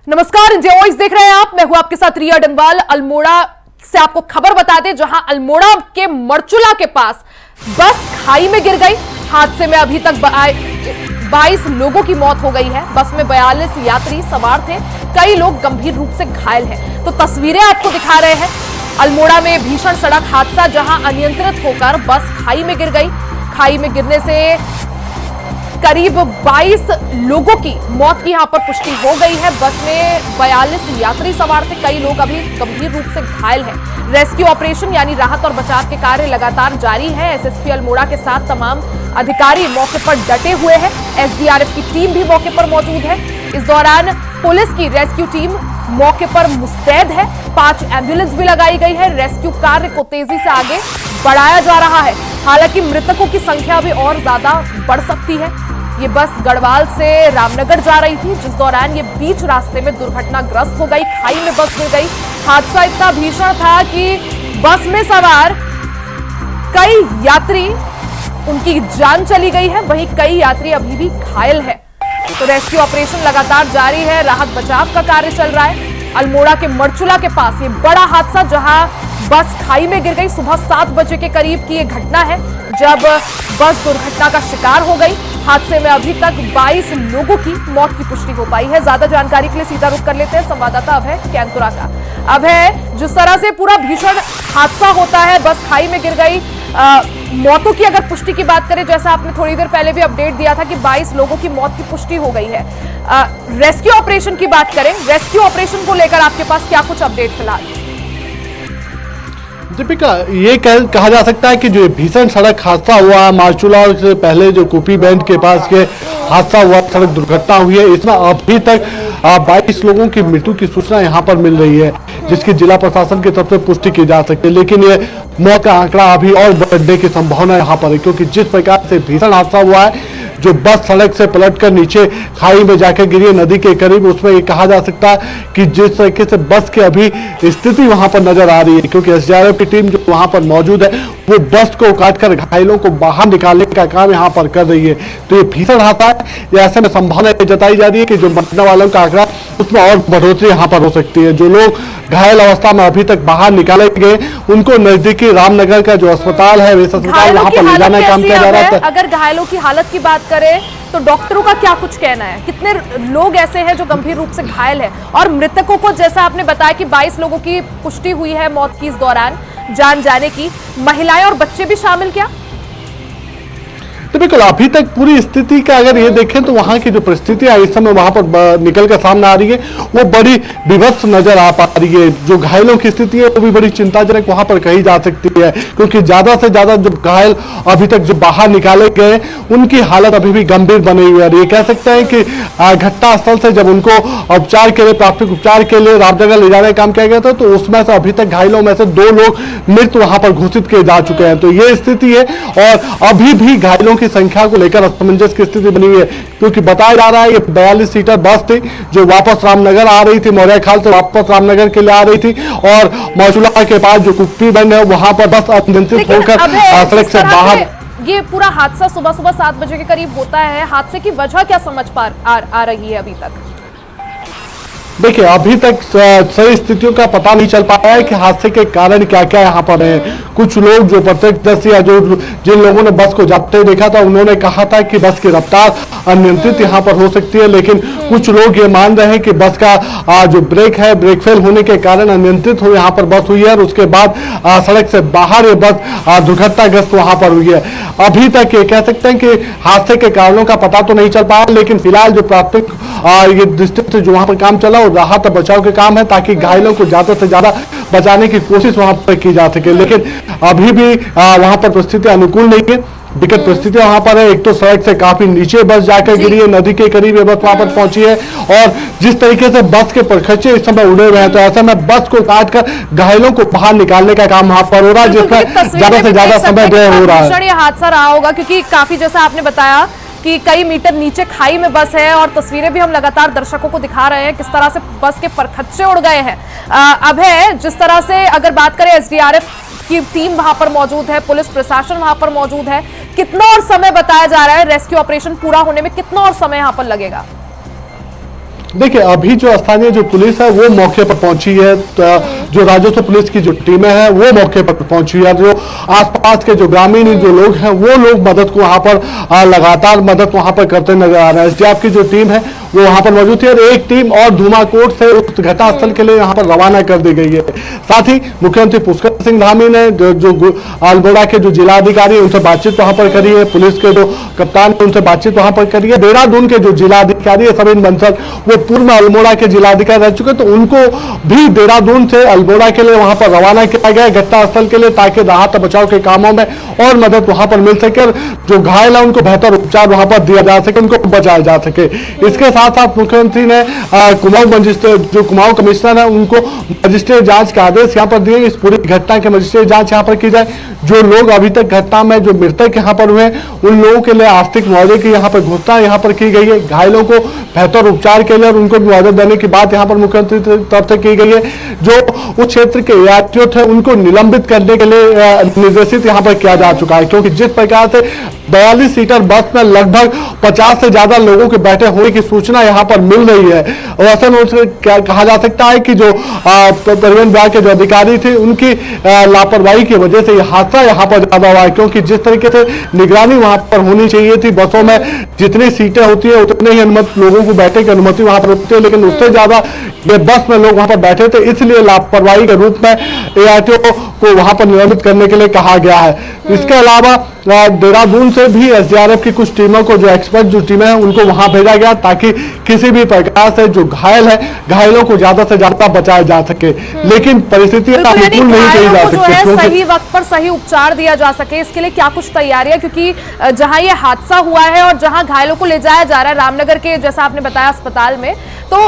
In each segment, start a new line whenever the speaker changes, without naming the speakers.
नमस्कार, India voice देख रहे हैं आप। मैं हूं आपके साथ रिया डंगवाल। अल्मोड़ा से आपको खबर बता दें, जहां अल्मोड़ा के मरचुला के पास बस खाई में गिर गई। हादसे में अभी तक 22 लोगों की मौत हो गई है। बस में 42 यात्री सवार थे, कई लोग गंभीर रूप से घायल हैं। तो तस्वीरें आपको दिखा रहे हैं अल्मोड़ा में भीषण सड़क हादसा, जहां अनियंत्रित होकर बस खाई में गिर गई। खाई में गिरने से करीब 22 लोगों की मौत की यहां पर पुष्टि हो गई है। बस में 42 यात्री सवार थे, कई लोग अभी गंभीर रूप से घायल हैं। रेस्क्यू ऑपरेशन यानी राहत और बचाव के कार्य लगातार जारी है। एसएसपी अल्मोड़ा के साथ तमाम अधिकारी मौके पर डटे हुए हैं। एसडीआरएफ की टीम भी मौके पर मौजूद है। इस दौरान पुलिस की रेस्क्यू टीम मौके पर मुस्तैद है। 5 एम्बुलेंस भी लगाई गई है। रेस्क्यू कार्य को तेजी से आगे बढ़ाया जा रहा है। हालांकि मृतकों की संख्या भी और ज्यादा बढ़ सकती है। ये बस गढ़वाल से रामनगर जा रही थी, जिस दौरान ये बीच रास्ते में दुर्घटनाग्रस्त हो गई, खाई में बस गिर गई। हादसा इतना भीषण था कि बस में सवार कई यात्री, उनकी जान चली गई है, वहीं कई यात्री अभी भी घायल है। तो रेस्क्यू ऑपरेशन लगातार जारी है, राहत बचाव का कार्य चल रहा है। अल्मोड़ा के मरचुला के पास ये बड़ा हादसा, जहां बस खाई में गिर गई। सुबह 7 बजे के करीब की ये घटना है, जब बस दुर्घटना का शिकार हो गई। हादसे में अभी तक 22 लोगों की मौत की पुष्टि हो पाई है। ज्यादा जानकारी के लिए सीधा रुख कर लेते हैं संवाददाता अभय कैंतुरा का। अभय, जिस तरह से पूरा भीषण हादसा होता है, बस खाई में गिर गई, मौतों की अगर पुष्टि की बात करें, जैसा आपने थोड़ी देर पहले भी अपडेट दिया था कि 22 लोगों की मौत की पुष्टि हो गई है। रेस्क्यू ऑपरेशन की बात करें, रेस्क्यू ऑपरेशन को लेकर आपके पास क्या कुछ अपडेट फिलहाल?
दीपिका, ये कहा जा सकता है कि जो भीषण सड़क हादसा हुआ मार्चुला से पहले जो कुपी बैंड के पास के हादसा हुआ, सड़क दुर्घटना हुई है, इसमें अभी तक 22 लोगों की मृत्यु की सूचना यहां पर मिल रही है, जिसकी जिला प्रशासन की तरफ से पुष्टि की जा सकती है। लेकिन ये मौत का आंकड़ा अभी और बढ़ने की संभावना यहां पर है, क्योंकि जिस प्रकार से भीषण हादसा हुआ है, जो बस सड़क से पलटकर नीचे खाई में जाकर गिरी नदी के करीब, उसमें ये कहा जा सकता है कि जिस तरीके से बस की अभी स्थिति वहां पर नजर आ रही है, क्योंकि एसडीआरएफ की टीम जो वहां पर मौजूद है, वो बस को काटकर घायलों को बाहर निकालने का काम यहां पर कर रही है। तो ये भीषण हादसा है, ऐसे में संभावना जताई जा रही है कि जो मरने वालों का आंकड़ा, उसमें और बढ़ोतरी यहां पर हो सकती है। जो लोग घायल अवस्था में अभी तक बाहर निकाले गए, उनको नजदीकी रामनगर का जो अस्पताल है, इस अस्पताल वहां पर ले जाने का काम किया जा रहा है।
अगर घायलों की हालत की बात करें तो डॉक्टरों का क्या कुछ कहना है? कितने लोग ऐसे हैं जो गंभीर रूप से घायल है? और मृतकों को, जैसा आपने बताया कि 22 लोगों की पुष्टि हुई है मौत की इस दौरान जान जाने की, महिलाएं और बच्चे भी शामिल क्या?
तो बिल्कुल, अभी तक पूरी स्थिति का अगर ये देखें तो वहां की जो परिस्थितियां इस समय वहां पर निकल कर सामने आ रही है, वो बड़ी विभत्स नजर आ पा रही है। जो घायलों की स्थिति है वो भी बड़ी चिंताजनक वहां पर कही जा सकती है, क्योंकि ज्यादा से ज्यादा जो घायल अभी तक जो बाहर निकाले गए, उनकी हालत अभी भी गंभीर बनी हुई है। ये कह सकते हैं कि घटना स्थल से जब उनको उपचार के लिए, प्राथमिक उपचार के लिए रामनगर ले जाने का काम किया गया था, तो उसमें से अभी तक घायलों में से 2 लोग मृत वहां पर घोषित किए जा चुके हैं। तो ये स्थिति है, और अभी भी घायलों की संख्या को लेकर असमंजस की स्थिति बनी हुई है, क्योंकि बताया जा रहा है ये 42 सीटर बस थी जो वापस रामनगर आ रही थी, मौर्य खाल से वापस रामनगर के लिए आ रही थी, और मौजूदा के पास जो कुप्पी बंद है वहां पर बस अनियंत्रित होकर सड़क से बाहर।
ये पूरा हादसा सुबह 7 बजे के करीब होता है। हादसे की वजह क्या समझ आ रही है अभी तक?
देखिए, अभी तक सही स्थितियों का पता नहीं चल पाया है कि हादसे के कारण क्या क्या यहाँ पर है। कुछ लोग जो प्रत्यक्षदर्शी या जो जिन लोगों ने बस को जाते देखा था, उन्होंने कहा था कि बस की रफ्तार अनियंत्रित यहाँ पर हो सकती है, लेकिन कुछ लोग ये मान रहे हैं कि बस का जो ब्रेक है, ब्रेक फेल होने के कारण अनियंत्रित हो यहाँ पर बस हुई है, और उसके बाद सड़क से बाहर ये बस दुर्घटनाग्रस्त वहां पर हुई है। अभी तक ये कह सकते हैं कि हादसे के कारणों का पता तो नहीं चल पाया, लेकिन फिलहाल जो प्राथमिक ये दृष्टि से जो वहां पर काम चला, राहत और बचाव के काम है, ताकि घायलों को ज्यादा से ज्यादा बचाने की कोशिश वहां पर की जा सके। लेकिन अभी भी वहां पर परिस्थिति अनुकूल नहीं है, विकट परिस्थिति वहां पर है। एक तो सड़क से काफी नीचे बस जाकर गिरी है, नदी के करीब ये बस वहां पर पहुंची है, और जिस तरीके से बस के परखच्चे इस समय उड़े हुए हैं, तो ऐसे में बस को काटकर घायलों को बाहर निकालने का काम वहां पर हो रहा है, जिसमें ज्यादा से ज्यादा समय व्यय हो रहा है।
ये हादसा रहा होगा, क्योंकि काफी, जैसा आपने बताया कि कई मीटर नीचे खाई में बस है, और तस्वीरें भी हम लगातार दर्शकों को दिखा रहे हैं किस तरह से बस के परखच्चे उड़ गए हैं। अब है, जिस तरह से अगर बात करें, एसडीआरएफ की टीम वहां पर मौजूद है, पुलिस प्रशासन वहां पर मौजूद है, कितना और समय बताया जा रहा है रेस्क्यू ऑपरेशन पूरा होने में, कितना और समय यहां पर लगेगा?
देखिए, अभी जो स्थानीय जो पुलिस है वो मौके पर पहुंची है, तो जो राजस्व पुलिस की जो टीमें हैं वो मौके पर पहुंची है, जो आसपास के जो ग्रामीण जो लोग हैं वो लोग मदद को वहां पर लगातार मदद वहां पर करते नजर आ रहे हैं। एसडीआरएफ की जो टीम है वो वहां पर मौजूद थी और एक टीम और धूमाकोट से उस घटनास्थल के लिए यहाँ पर रवाना कर दी गई है। साथ ही मुख्यमंत्री पुष्कर सिंह धामी ने जो अल्मोड़ा के जो जिलाधिकारी उनसे बातचीत वहां पर करी है, पुलिस के जो कप्तान है उनसे बातचीत वहां पर करी है। देहरादून के जो जिलाधिकारी है सविन बंसल, वो पूर्व में अल्मोड़ा के जिलाधिकारी रह चुके, तो उनको भी देहरादून से अल्मोड़ा के लिए वहां पर रवाना किया गया घटनास्थल के लिए, ताकि राहत बचाव के कामों में और मदद वहां पर मिल सके और जो घायल है उनको बेहतर उपचार वहां पर दिया जा सके, उनको बचाया जा सके। इसके साथ साथ मुख्यमंत्री ने कुमाऊं मजिस्ट्रेट जो कुमाऊं कमिश्नर है उनको मजिस्ट्रेट जांच के आदेश यहां पर दिए। इस पूरी घटना के मजिस्ट्रेट जांच यहां पर की जाए। जो लोग अभी तक घटना में जो मृतक यहां पर हुए उन लोगों के लिए आर्थिक मुआवजे की यहां पर घोषणा यहां पर की गई है। घायलों को बेहतर उपचार के लिए और उनको मुआवजा देने की बात यहां पर मुख्यमंत्री की तरफ से की गई है। जो उस क्षेत्र के यात्रियों थे उनको निलंबित करने के लिए निर्देशित यहां पर किया जा चुका है, क्योंकि जिस प्रकार से 42 सीटर बस में लगभग 50 से ज्यादा लोगों के बैठे होने की सूचना यहां पर मिल रही है, ऐसा क्या कहा जा सकता है कि जो परिवहन विभाग के जो अधिकारी थे उनकी लापरवाही की वजह से यह हादसा यहां पर ज्यादा हुआ है। क्योंकि जिस तरीके से निगरानी वहां पर होनी चाहिए थी, बसों में जितनी सीटें होती है उतने ही अनुमति लोगों को बैठने की अनुमति वहां पर होती है, लेकिन उससे ज्यादा ये बस में लोग वहां पर बैठे थे, इसलिए लापरवाही के रूप में एआरटीओ को वहां पर निलंबित करने के लिए कहा गया है। इसके अलावा देहरादून से भी एसडीआरएफ की कुछ टीमों को जो एक्सपर्ट जो टीमें हैं उनको वहां भेजा गया, ताकि किसी भी प्रकार से जो घायल है घायलों को ज्यादा से ज्यादा बचाया जा सके। लेकिन परिस्थितियां बिल्कुल नहीं कही जा सकती,
सही वक्त पर सही उपचार दिया जा सके, इसके लिए क्या कुछ तैयारियां, क्योंकि जहां ये हादसा हुआ है और जहां घायलों को ले जाया जा रहा है रामनगर के, जैसा आपने बताया, अस्पताल में, तो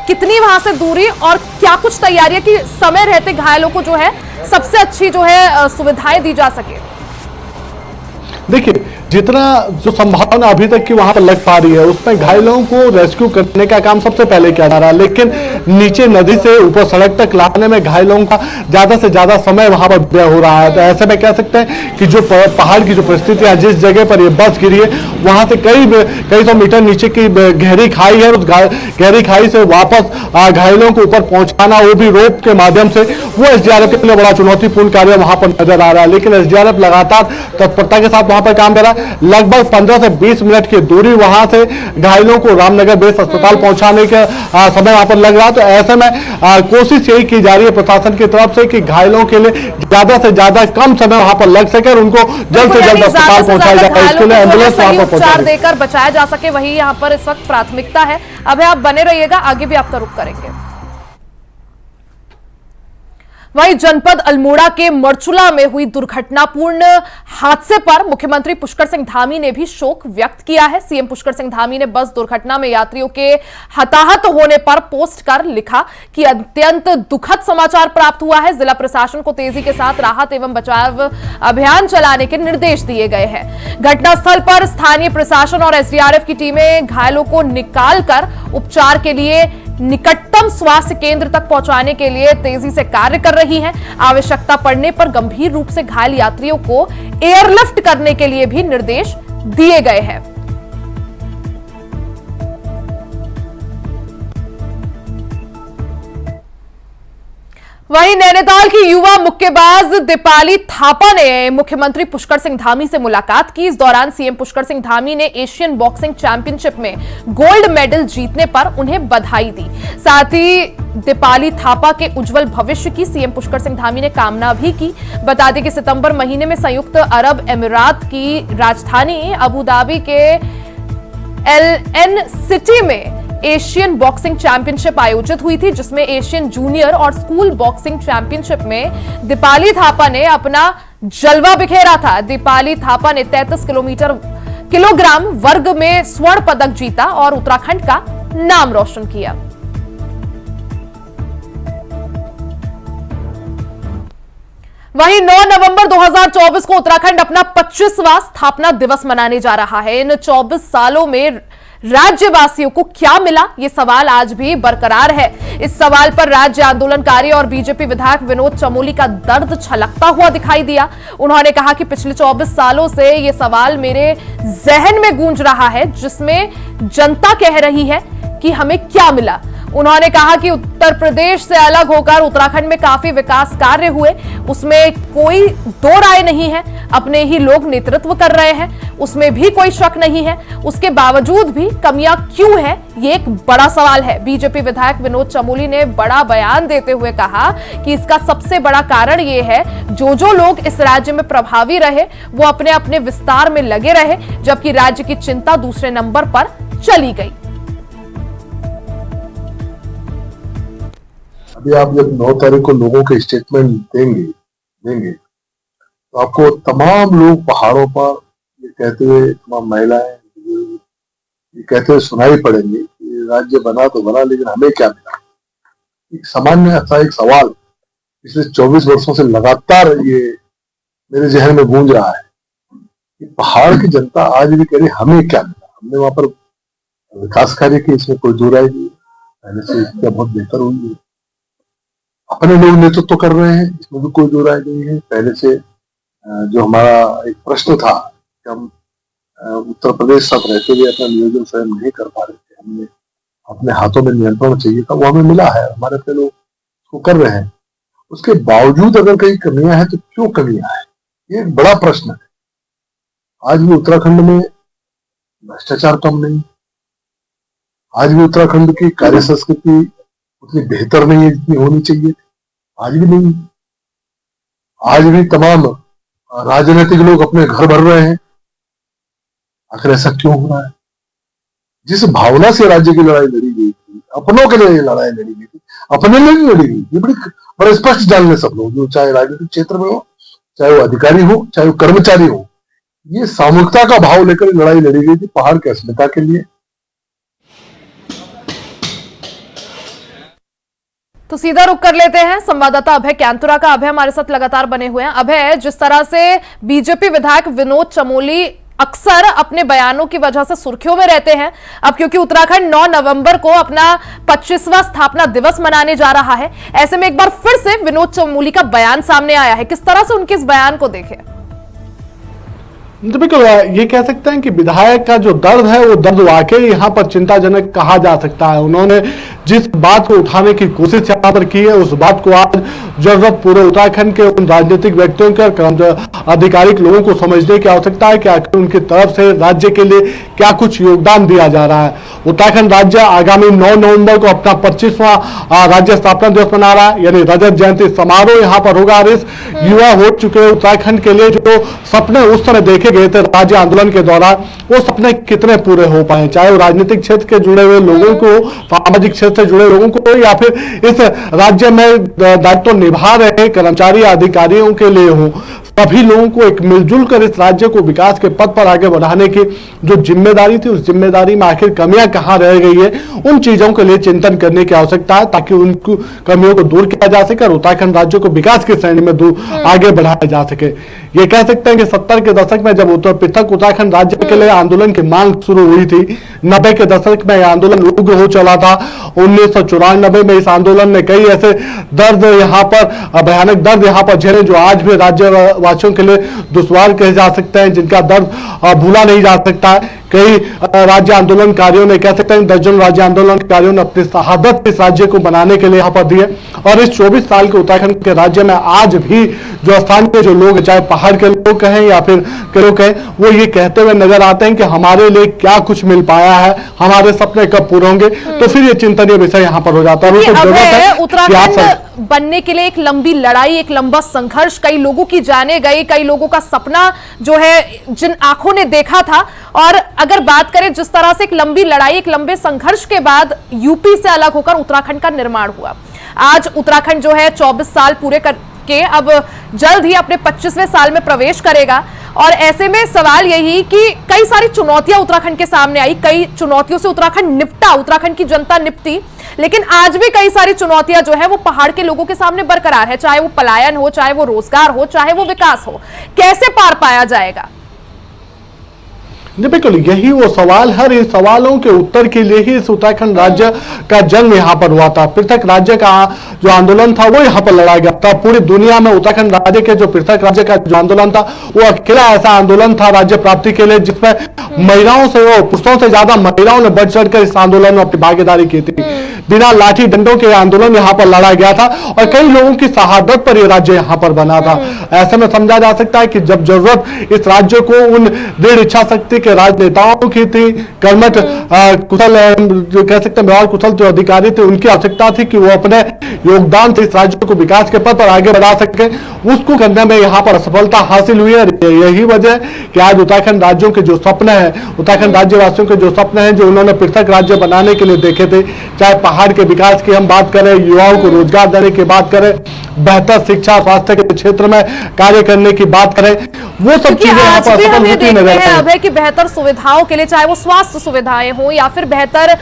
कितनी वहां से दूरी और क्या कुछ तैयारियां कि समय रहते घायलों को जो है सबसे अच्छी जो है सुविधाएं दी जा सके?
देखिए, जितना जो संभावना अभी तक की वहां पर लग पा रही है उसमें घायलों को रेस्क्यू करने का काम सबसे पहले किया जा रहा है, लेकिन नीचे नदी से ऊपर सड़क तक लाने में घायलों का ज्यादा से ज्यादा समय वहां पर व्यय हो रहा है। तो ऐसे में कह सकते हैं कि जो पहाड़ की जो परिस्थिति है, जिस जगह पर ये बस गिरी है वहां से कई सौ मीटर नीचे की गहरी खाई है, उस गहरी खाई से वापस घायलों को ऊपर पहुंचाना, वो भी रोप के माध्यम से, वो एसडीआरएफ के लिए बड़ा चुनौतीपूर्ण कार्य वहां पर नजर आ रहा है। लेकिन एसडीआरएफ लगातार तत्परता के साथ वहां पर काम कर रहा है। लगभग 15 से 20 मिनट की दूरी वहां से घायलों को रामनगर बेस अस्पताल पहुंचाने का समय वहां पर लग रहा है। तो ऐसे में कोशिश यही की जा रही है प्रशासन की तरफ से कि घायलों के लिए ज्यादा से ज्यादा कम समय वहां पर लग सके और उनको जल्द से जल्द अस्पताल पहुंचाया जाए, इसके लिए एम्बुलेंस वहां पर
उपचार देकर बचाया जा सके, वही यहाँ पर इस वक्त प्राथमिकता है। अब आप बने रहिएगा, आगे भी आपका रुख करेंगे। वहीं जनपद अल्मोड़ा के मरचुला में हुई दुर्घटनापूर्ण हादसे पर मुख्यमंत्री पुष्कर सिंह धामी ने भी शोक व्यक्त किया है। सीएम पुष्कर सिंह धामी ने बस दुर्घटना में यात्रियों के हताहत होने पर पोस्ट कर लिखा कि अत्यंत दुखद समाचार प्राप्त हुआ है। जिला प्रशासन को तेजी के साथ राहत एवं बचाव अभियान चलाने के निर्देश दिए गए हैं। घटनास्थल पर स्थानीय प्रशासन और एसडीआरएफ की टीमें घायलों को निकालकर उपचार के लिए निकटतम स्वास्थ्य केंद्र तक पहुंचाने के लिए तेजी से कार्य कर रही है। आवश्यकता पड़ने पर गंभीर रूप से घायल यात्रियों को एयरलिफ्ट करने के लिए भी निर्देश दिए गए हैं। वहीं नैनीताल की युवा मुक्केबाज दीपाली थापा ने मुख्यमंत्री पुष्कर सिंह धामी से मुलाकात की। इस दौरान सीएम पुष्कर सिंह धामी ने एशियन बॉक्सिंग चैंपियनशिप में गोल्ड मेडल जीतने पर उन्हें बधाई दी। साथ ही दीपाली थापा के उज्जवल भविष्य की सीएम पुष्कर सिंह धामी ने कामना भी की। बता दें कि सितंबर महीने में संयुक्त अरब अमीरात की राजधानी अबू धाबी के एलएन सिटी में एशियन बॉक्सिंग चैंपियनशिप आयोजित हुई थी, जिसमें एशियन जूनियर और स्कूल बॉक्सिंग चैंपियनशिप में दीपाली थापा ने अपना जलवा बिखेरा था। दीपाली थापा ने 33 किलोग्राम वर्ग में स्वर्ण पदक जीता और उत्तराखंड का नाम रोशन किया। वहीं 9 नवंबर 2024 को उत्तराखंड अपना 25वां स्थापना दिवस मनाने जा रहा है। इन 24 सालों में राज्यवासियों को क्या मिला, ये सवाल आज भी बरकरार है। इस सवाल पर राज्य आंदोलनकारी और बीजेपी विधायक विनोद चमोली का दर्द छलकता हुआ दिखाई दिया। उन्होंने कहा कि पिछले 24 सालों से ये सवाल मेरे जहन में गूंज रहा है, जिसमें जनता कह रही है कि हमें क्या मिला। उन्होंने कहा कि उत्तर प्रदेश से अलग होकर उत्तराखंड में काफी विकास कार्य हुए, उसमें कोई दो राय नहीं है। अपने ही लोग नेतृत्व कर रहे हैं, उसमें भी कोई शक नहीं है। उसके बावजूद भी कमियां क्यों है, ये एक बड़ा सवाल है। बीजेपी विधायक विनोद चमोली ने बड़ा बयान देते हुए कहा कि इसका सबसे बड़ा कारण ये है, जो लोग इस राज्य में प्रभावी रहे वो अपने अपने विस्तार में लगे रहे, जबकि राज्य की चिंता दूसरे नंबर पर चली गई।
अभी आप जब 9 तारीख को लोगों के स्टेटमेंट देंगे तो आपको तमाम लोग पहाड़ों पर ये कहते हुए, तमाम महिलाएं ये कहते हुए सुनाई पड़ेंगे कि राज्य बना तो बना, लेकिन हमें क्या मिला। एक सामान्य सा एक सवाल पिछले 24 वर्षों से लगातार ये मेरे जहन में गूंज रहा है कि पहाड़ की जनता आज भी कह रही हमें क्या मिला। हमने वहां पर विकास कार्य की, इसमें कोई दो राय नहीं, पहले से इसका बहुत बेहतर हुई है। अपने लोग नेतृत्व कर रहे हैं, इसमें भी कोई दो राय नहीं है। पहले से जो हमारा एक प्रश्न था कि हम उत्तर प्रदेश सब रहते हुए अपना नियोजन स्वयं नहीं कर पा रहे थे, हमें अपने हाथों में नियंत्रण चाहिए था, वो हमें मिला है। हमारे अपने लोग उसको कर रहे हैं। उसके बावजूद अगर कहीं कमियां हैं तो क्यों कमियां हैं, ये एक बड़ा प्रश्न है। आज भी उत्तराखंड में भ्रष्टाचार कम नहीं, आज भी उत्तराखंड की कार्य संस्कृति उतनी बेहतर नहीं है जितनी होनी चाहिए, आज भी नहीं। आज भी तमाम राजनीतिक लोग अपने घर भर रहे हैं। आखिर ऐसा क्यों हो रहा है? जिस भावना से राज्य की लड़ाई लड़ी गई थी, अपनों के लिए लड़ाई लड़ी गई थी, अपने लिए नहीं लड़ी गई। ये बड़े स्पष्ट जान ले सब लोग, जो चाहे राजनीतिक क्षेत्र में हो, चाहे वो अधिकारी हो, चाहे वो कर्मचारी हो, ये सामूहिकता का भाव लेकर लड़ाई लड़ी गई थी पहाड़ की अस्मिता के लिए।
तो सीधा रुक कर लेते हैं संवाददाता अभय कैंतुरा का। अभय हमारे साथ लगातार बने हुए हैं। अभय, जिस तरह से बीजेपी विधायक विनोद चमोली अक्सर अपने बयानों की वजह से सुर्खियों में रहते हैं, अब क्योंकि उत्तराखंड 9 नवंबर को अपना 25वां स्थापना दिवस मनाने जा रहा है, ऐसे में एक बार फिर से विनोद चमोली का बयान सामने आया है। किस तरह से उनके इस बयान को देखें?
तो बिल्कुल ये कह सकते हैं कि विधायक का जो दर्द है वो दर्द वाकई यहाँ पर चिंताजनक कहा जा सकता है। उन्होंने जिस बात को उठाने की कोशिश यहाँ पर की है, उस बात को आज जरूरत पूरे उत्तराखंड के उन राजनीतिक व्यक्तियों के आधिकारिक लोगों को समझने की आवश्यकता है कि आखिर उनकी तरफ से राज्य के लिए क्या कुछ योगदान दिया जा रहा है। उत्तराखंड राज्य आगामी 9 नवंबर को अपना 25वां राज्य स्थापना दिवस मना रहा है, यानी रजत जयंती समारोह यहाँ पर होगा। और इस युवा हो चुके उत्तराखंड के लिए जो सपने उस समय देखे गए थे राज्य आंदोलन के दौरान, वो सपने कितने पूरे हो पाए, चाहे वो राजनीतिक क्षेत्र के जुड़े हुए लोगों को, सामाजिक क्षेत्र से जुड़े लोगों को, या फिर इस राज्य में दायित्व निभा रहे कर्मचारी अधिकारियों के लिए हो। सभी लोगों को एक मिलजुल कर इस राज्य को विकास के पथ पर आगे बढ़ाने की जो जिम्मेदारी थी, उस जिम्मेदारी में आखिर कमियां कहां रह गई है, उन चीजों के लिए चिंतन करने की आवश्यकता है, ताकि उन कमियों को दूर किया जा सके और उत्तराखंड राज्य को विकास की श्रेणी में आगे बढ़ाया जा सके। ये कह सकते हैं कि 70 के दशक में जब पृथक उत्तराखंड राज्य के लिए आंदोलन की मांग शुरू हुई थी, 90 के दशक में यह आंदोलन उग्र हो चला था। 1994 में इस आंदोलन ने कई ऐसे दर्द यहाँ पर, भयानक दर्द यहाँ पर झेले जो आज भी राज्यवासियों के लिए दुश्वार कहे जा सकते हैं, जिनका दर्द भूला नहीं जा सकता है। कई राज्य आंदोलनकारियों ने, कह सकते हैं दर्जन राज्य आंदोलनकारियों ने अपनी शहादत इस राज्य को बनाने के लिए यहाँ पर दिए। और इस 24 साल के उत्तराखंड के राज्य में आज भी जो स्थानीय जो लोग, चाहे पहाड़ के लोग कहें या फिर के लोग कहें, वो ये कहते हुए नजर आते हैं कि हमारे लिए क्या कुछ मिल पाया है, हमारे सपने कब पूरे होंगे। तो फिर ये चिंतनीय विषय यहाँ पर हो जाता है।
उत्तराखंड बनने के लिए एक लंबी लड़ाई, एक लंबा संघर्ष, कई लोगों की जाने गई, कई लोगों का सपना जो है जिन आंखों ने देखा था। और अगर बात करें जिस तरह से एक लंबी लड़ाई, एक लंबे संघर्ष के बाद यूपी से अलग होकर उत्तराखंड का निर्माण हुआ। आज उत्तराखंड जो है 24 साल पूरे करके अब जल्द ही अपने 25वें साल में प्रवेश करेगा। और ऐसे में सवाल यही कि कई सारी चुनौतियां उत्तराखंड के सामने आई, कई चुनौतियों से उत्तराखंड निपटा, उत्तराखंड की जनता निपटी, लेकिन आज भी कई सारी चुनौतियां जो है वो पहाड़ के लोगों के सामने बरकरार है, चाहे वो पलायन हो, चाहे वो रोजगार हो, चाहे वो विकास हो। कैसे पार पाया जाएगा?
जी बिल्कुल, यही वो सवाल है। इन सवालों के उत्तर के लिए ही इस उत्तराखंड राज्य का जन्म यहाँ पर हुआ था। पृथक राज्य का जो आंदोलन था वो यहाँ पर लड़ा गया था। पूरी दुनिया में उत्तराखंड राज्य के जो पृथक राज्य का जो आंदोलन था वो अकेला ऐसा आंदोलन था राज्य प्राप्ति के लिए जिसमें महिलाओं से वो पुरुषों से ज्यादा महिलाओं ने बढ़ चढ़कर इस आंदोलन में अपनी भागीदारी की थी। बिना लाठी डंडों के आंदोलन यहाँ पर लड़ा गया था और कई लोगों की शहादत पर यह राज्य यहाँ पर बना था। ऐसे में समझा जा सकता है कि जब जरूरत इस राज्य को उन दृढ़ इच्छा शक्ति के राजनेताओं की थी, कर्मठ कुशल जो कह सकते हैं व्यवहार कुशल जो अधिकारी थे, उनकी आवश्यकता थी कि वो अपने योगदान से इस राज्य को विकास के पथ पर आगे बढ़ा सके, उसको करने में यहाँ पर सफलता हासिल हुई है। यही वजह कि आज उत्तराखंड राज्यों के जो सपने हैं, उत्तराखंड राज्यवासियों के जो सपने हैं जो उन्होंने पृथक राज्य बनाने के लिए देखे थे, चाहे पहाड़ के विकास की हम बात करें, युवाओं को रोजगार देने की बात करें, बेहतर शिक्षा स्वास्थ्य के क्षेत्र में कार्य करने की बात करें, वो सब चीजें यहाँ पर सफल होती नजर आई
है कि बेहतर सुविधाओं के लिए, चाहे वो स्वास्थ्य सुविधाएं हो या फिर बेहतर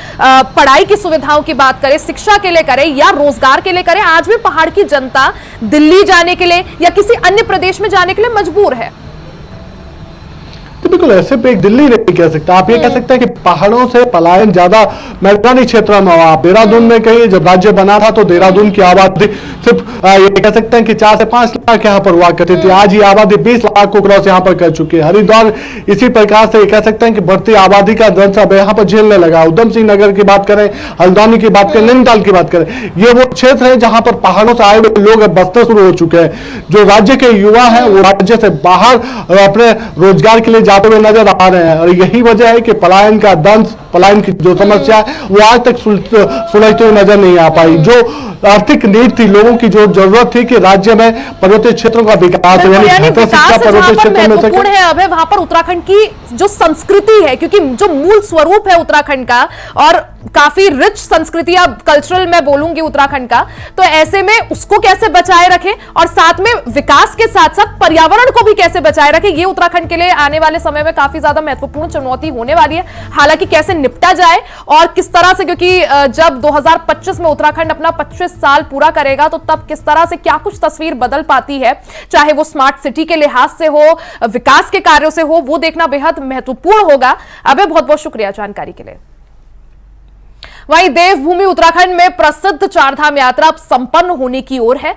पढ़ाई की सुविधाओं की बात करें, शिक्षा के लिए करें या रोजगार के लिए करें, आज भी पहाड़ की जनता दिल्ली जाने के लिए या किसी अन्य प्रदेश में जाने के लिए मजबूर है।
तो बिल्कुल ऐसे पे एक दिल्ली नहीं कह सकता। आप ये कह सकते हैं कि पहाड़ों से पलायन ज्यादा मैदानी क्षेत्र में हुआ। देहरादून में कहीं जब राज्य बना था तो देहरादून की आबादी सिर्फ ये कह सकते हैं कि 4 से 5 लाख यहाँ पर हुआ करती थी। आज ये आबादी 20 लाख को क्रॉस यहाँ पर कर चुकी है। हरिद्वार इसी प्रकार से कह सकते हैं कि बढ़ती आबादी का दर्द अब यहाँ पर झेलने लगा। उधम सिंह नगर की बात करें, हल्द्वानी की बात करें, नैनीताल की बात करें, ये वो क्षेत्र है जहां पर पहाड़ों से आए हुए लोग बसते शुरू हो चुके हैं। जो राज्य के युवा है वो राज्य से बाहर अपने रोजगार के लिए जाते हुए नजर आ रहे हैं और यही वजह है कि पलायन का दंश, पलायन की जो समस्या है वो आज तक सुलझती हुई नजर नहीं आ पाई। जो आर्थिक नीड थी, लोगों की जो जरूरत थी कि राज्य में पर्वतीय क्षेत्रों का विकास हो, यानी शिक्षा पर्वतीय क्षेत्रों में
महत्वपूर्ण है। अब है वहां पर उत्तराखंड की जो संस्कृति है, क्योंकि जो मूल स्वरूप है उत्तराखंड का और काफी रिच संस्कृति, अब कल्चरल मैं बोलूंगी उत्तराखंड का, तो ऐसे में उसको कैसे बचाए रखें और साथ में विकास के साथ साथ पर्यावरण को भी कैसे बचाए रखें, ये उत्तराखंड के लिए आने वाले समय में काफी ज्यादा महत्वपूर्ण चुनौती होने वाली है। हालांकि कैसे निपटा जाए और किस तरह से, क्योंकि जब 2025 में उत्तराखंड अपना 25 साल पूरा करेगा तो तब किस तरह से क्या कुछ तस्वीर बदल पाती है, चाहे वो स्मार्ट सिटी के लिहाज से हो, विकास के कार्यों से हो, वो देखना बेहद महत्वपूर्ण होगा। अबे बहुत बहुत शुक्रिया जानकारी के लिए। वहीं देवभूमि उत्तराखंड में प्रसिद्ध चारधाम यात्रा अब संपन्न होने की ओर है।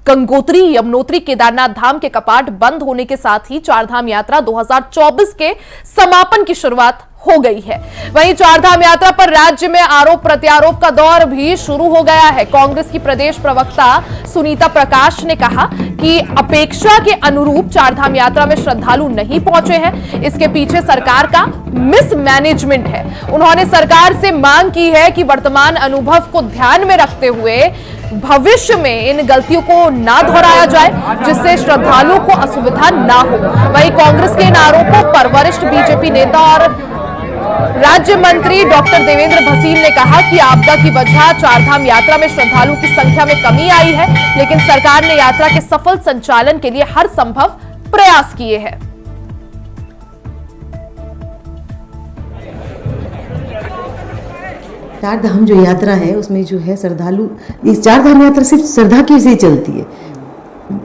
गंगोत्री, यमुनोत्री, केदारनाथ धाम के कपाट बंद होने के साथ ही चारधाम यात्रा 2024 के समापन की शुरुआत हो गई है। वहीं चारधाम यात्रा पर राज्य में आरोप प्रत्यारोप का दौर भी शुरू हो गया है। कांग्रेस की प्रदेश प्रवक्ता सुनीता प्रकाश ने कहा कि अपेक्षा के अनुरूप चारधाम यात्रा में श्रद्धालु नहीं पहुंचे हैं, इसके पीछे सरकार का मिसमैनेजमेंट है। उन्होंने सरकार से मांग की है कि वर्तमान अनुभव को ध्यान में रखते हुए भविष्य में इन गलतियों को ना दोहराया जाए, जिससे श्रद्धालुओं को असुविधा ना हो। वहीं कांग्रेस के इन आरोपों पर वरिष्ठ बीजेपी नेता और राज्य मंत्री डॉक्टर देवेंद्र भसीन ने कहा कि आपदा की वजह चारधाम यात्रा में श्रद्धालुओं की संख्या में कमी आई है, लेकिन सरकार ने यात्रा के सफल संचालन के लिए हर संभव प्रयास किए हैं।
चार धाम जो यात्रा है उसमें जो है श्रद्धालु, इस चार धाम यात्रा सिर्फ श्रद्धा की से चलती है।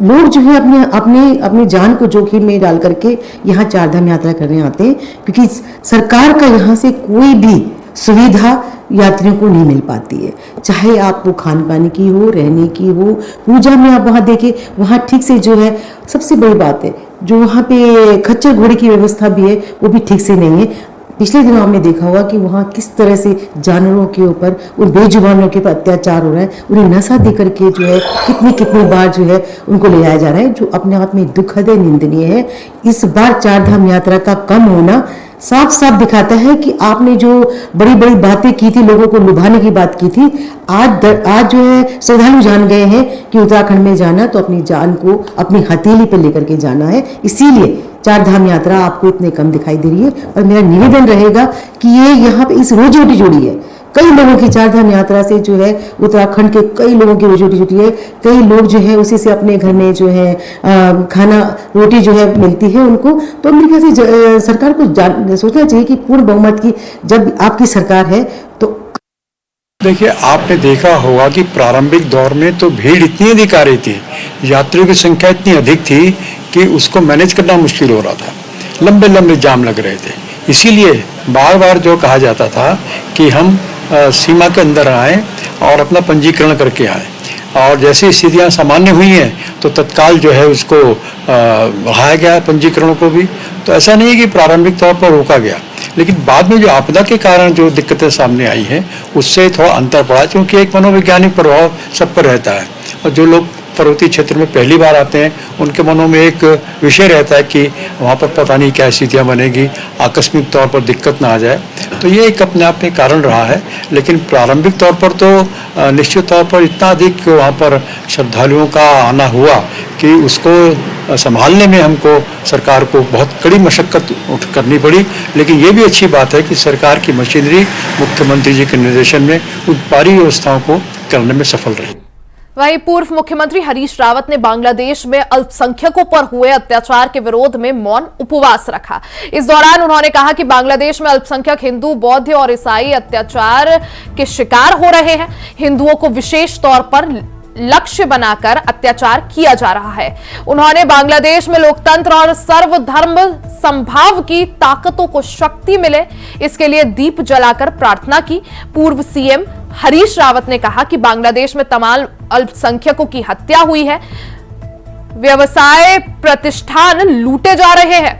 लोग जो है अपनी जान को जोखिम में डाल करके यहाँ चार धाम यात्रा करने आते हैं, क्योंकि सरकार का यहाँ से कोई भी सुविधा यात्रियों को नहीं मिल पाती है। चाहे आप वो खान पान की हो, रहने की हो, पूजा में आप वहाँ देखें, वहाँ ठीक से जो है, सबसे बड़ी बात है जो वहाँ पे खच्चर घोड़े की व्यवस्था भी है वो भी ठीक से नहीं है। पिछले दिनों हमने देखा होगा कि वहाँ किस तरह से जानवरों के ऊपर, उन बेजुबानों के ऊपर अत्याचार हो रहा है, उन्हें नशा दे करके जो है कितनी बार जो है उनको ले जाया जा रहा है, जो अपने आप में दुखद है, निंदनीय है। इस बार चारधाम यात्रा का कम होना साफ साफ दिखाता है कि आपने जो बड़ी बड़ी बातें की थी, लोगों को लुभाने की बात की थी, आज जो है श्रद्धालु जान गए हैं कि उत्तराखंड में जाना तो अपनी जान को अपनी हथेली पर लेकर के जाना है। इसीलिए चार धाम यात्रा आपको इतने कम दिखाई दे रही है। और मेरा निवेदन रहेगा कि ये यहाँ पे इस रोजी रोटी जुड़ी है, कई लोगों की चार धाम यात्रा से जो है उत्तराखंड के कई लोगों की रोजी रोटी जुटी है। कई लोग जो है उसी से अपने घर में जो है खाना रोटी जो है मिलती है उनको। तो मेरे ख्याल से सरकार को सोचना चाहिए कि पूर्ण बहुमत की जब आपकी सरकार है तो।
देखिए, आपने देखा होगा कि प्रारंभिक दौर में तो भीड़ इतनी अधिक आ रही थी, यात्रियों की संख्या इतनी अधिक थी कि उसको मैनेज करना मुश्किल हो रहा था, लंबे लंबे जाम लग रहे थे। इसीलिए बार बार जो कहा जाता था कि हम सीमा के अंदर आएँ और अपना पंजीकरण करके आएँ, और जैसी स्थितियाँ सामान्य हुई हैं तो तत्काल जो है उसको बढ़ाया गया पंजीकरण को भी। तो ऐसा नहीं है कि प्रारंभिक तौर पर रोका गया, लेकिन बाद में जो आपदा के कारण जो दिक्कतें सामने आई हैं उससे थोड़ा अंतर पड़ा, क्योंकि एक मनोवैज्ञानिक प्रभाव सब पर रहता है। और जो लोग पर्वतीय क्षेत्र में पहली बार आते हैं उनके मनों में एक विषय रहता है कि वहाँ पर पता नहीं क्या स्थितियाँ बनेगी, आकस्मिक तौर पर दिक्कत ना आ जाए। तो ये एक अपने आप में कारण रहा है, लेकिन प्रारंभिक तौर पर तो निश्चित तौर पर इतना अधिक वहाँ पर श्रद्धालुओं का आना हुआ कि उसको संभालने में हमको सरकार को बहुत कड़ी मशक्कत करनी पड़ी। लेकिन ये भी अच्छी बात है कि सरकार की मशीनरी मुख्यमंत्री जी के निर्देशन में उन सारी व्यवस्थाओं को करने में सफल रही।
वहीं पूर्व मुख्यमंत्री हरीश रावत ने बांग्लादेश में अल्पसंख्यकों पर हुए अत्याचार के विरोध में मौन उपवास रखा। इस दौरान उन्होंने कहा कि बांग्लादेश में अल्पसंख्यक हिंदू, बौद्ध और ईसाई अत्याचार के शिकार हो रहे हैं। हिंदुओं को विशेष तौर पर लक्ष्य बनाकर अत्याचार किया जा रहा है। उन्होंने बांग्लादेश में लोकतंत्र और सर्वधर्म संभाव की ताकतों को शक्ति मिले, इसके लिए दीप जलाकर प्रार्थना की। पूर्व सीएम हरीश रावत ने कहा कि बांग्लादेश में तमाम अल्पसंख्यकों की हत्या हुई है, व्यवसाय प्रतिष्ठान लूटे जा रहे हैं।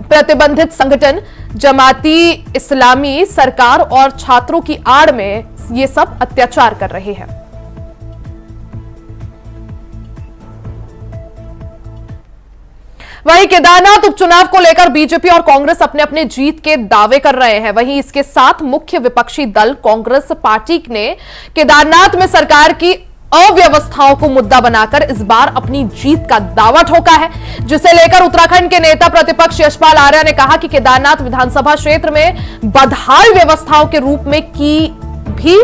प्रतिबंधित संगठन जमाती इस्लामी सरकार और छात्रों की आड़ में ये सब अत्याचार कर रहे हैं। वहीं केदारनाथ उपचुनाव को लेकर बीजेपी और कांग्रेस अपने अपने जीत के दावे कर रहे हैं। वहीं इसके साथ मुख्य विपक्षी दल कांग्रेस पार्टी ने केदारनाथ में सरकार की अव्यवस्थाओं को मुद्दा बनाकर इस बार अपनी जीत का दावा ठोका है, जिसे लेकर उत्तराखंड के नेता प्रतिपक्ष यशपाल आर्या ने कहा कि केदारनाथ विधानसभा क्षेत्र में बदहाल व्यवस्थाओं के रूप में की भी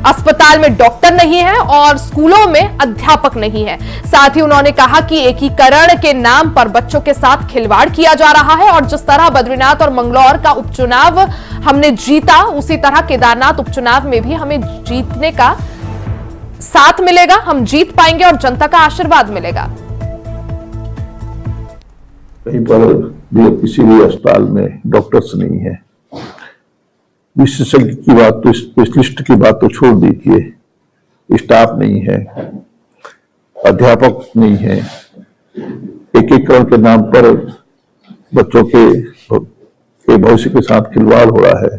अस्पताल में डॉक्टर नहीं है और स्कूलों में अध्यापक नहीं है। साथ ही उन्होंने कहा कि एकीकरण के नाम पर बच्चों के साथ खिलवाड़ किया जा रहा है और जिस तरह बद्रीनाथ और मंगलौर का उपचुनाव हमने जीता, उसी तरह केदारनाथ उपचुनाव में भी हमें जीतने का साथ मिलेगा, हम जीत पाएंगे और जनता का आशीर्वाद मिलेगा।
कहीं पर भी किसी भी अस्पताल में डॉक्टर्स नहीं है, विशेषज्ञ की बात तो, स्पेशलिस्ट की बात तो छोड़ दीजिए, स्टाफ नहीं है, अध्यापक नहीं है, एकीकरण के नाम पर बच्चों के भविष्य के साथ खिलवाड़ हो रहा है।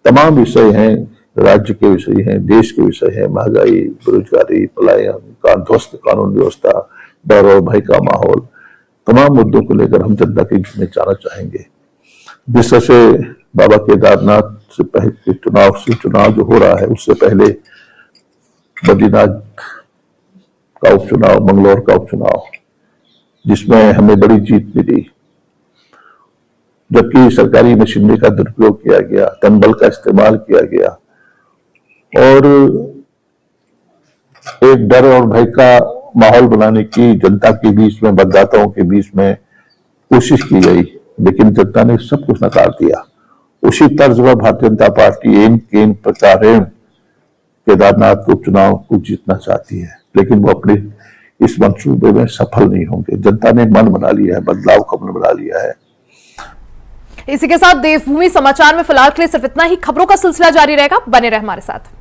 तमाम विषय हैं, राज्य के विषय हैं, देश के विषय हैं, महंगाई, बेरोजगारी, पलायन, ध्वस्त कानून व्यवस्था, डर और भय का माहौल, तमाम मुद्दों को लेकर हम जनता के बीच में जाना चाहेंगे। जिस तरह से बाबा केदारनाथ से पहले चुनाव जो हो रहा है, उससे पहले बद्रीनाथ का उपचुनाव, मंगलौर का उपचुनाव, जिसमें हमें बड़ी जीत मिली, जबकि सरकारी मशीनरी का दुरुपयोग किया गया, धनबल का इस्तेमाल किया गया और एक डर और भय का माहौल बनाने की जनता के बीच में, मतदाताओं के बीच में कोशिश की गई, लेकिन जनता ने सब कुछ नकार दिया। उसी तर्ज पर भारतीय जनता पार्टी एन केन प्रकारेण केदारनाथ उपचुनाव को जीतना चाहती है, लेकिन वो अपने इस मंसूबे में सफल नहीं होंगे। जनता ने मन बना लिया है, बदलाव का मन बना लिया है।
इसी के साथ देवभूमि समाचार में फिलहाल के लिए सिर्फ इतना ही। खबरों का सिलसिला जारी रहेगा, बने रहे हमारे साथ।